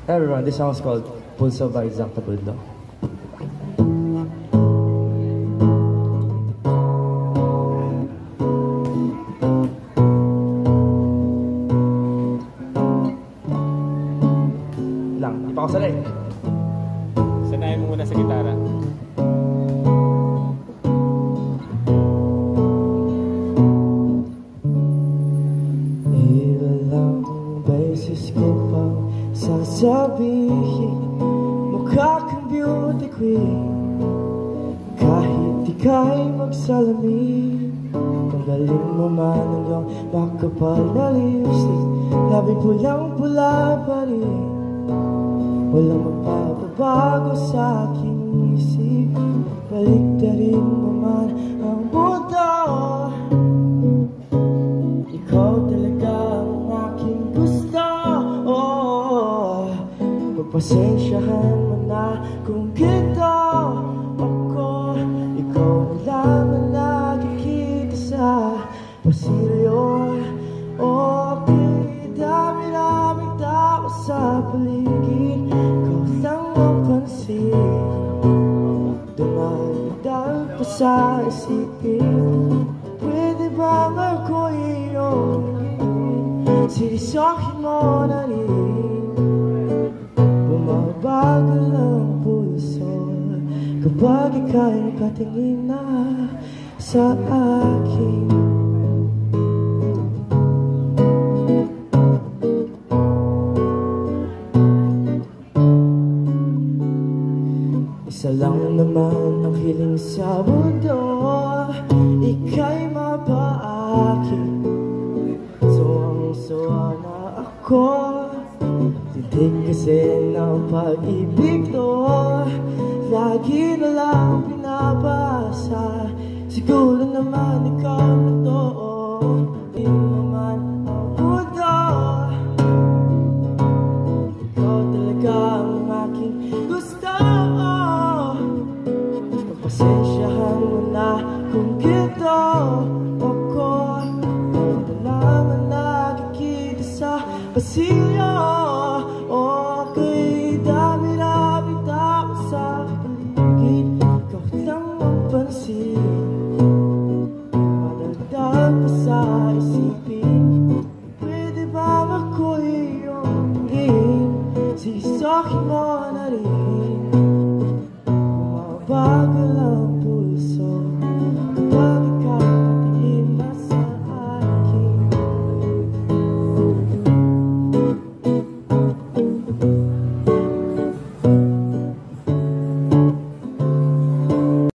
Everyone, this song is called Pulso by Zach Tabudlo. Lang, di pa ako sanay. Sanayin mo muna sa gitara. Ilang beses ko pang sasabihin mukha kang beauty queen. Kahit di ka'y magsalamin, tanggalin mo man ang iyong makapal na lipstick. Labing pulang-pula pa rin, walang magpapabago sa aking isip. Baliktarin mo man ang mundo, ikaw talaga ang aking gusto. Magpasensyahan mo na kung gito ako. Ikaw na lang ang nakikita sa pasilyo. Okay, dami-daming tao sa paligid, ikaw lang ang pansin. Dumadaan pa sa isipin, pwede bang ako iyong sirisohin mo na rin? Bumabagal ang pulso kapag ika'y nakatingin na sa akin. Isa lang naman ang hiling sa mundo, ika'y mapaakit. Suwang-suwa na ako, titig kasi ng pag-ibig to. Lagi na lang pinapasa, siguro naman ikaw na to. Di mo man ang mundo, ikaw talaga ang aking gusto. Pasensyahan mo na kung gito ako. Ikaw na lang ang nakikita sa pasilyo. Okay, dami-daming tao sa paligid, ikaw lang ang pansin. Madagdag pa sa isipin, pwede bang ako iyong din? Sisokin mo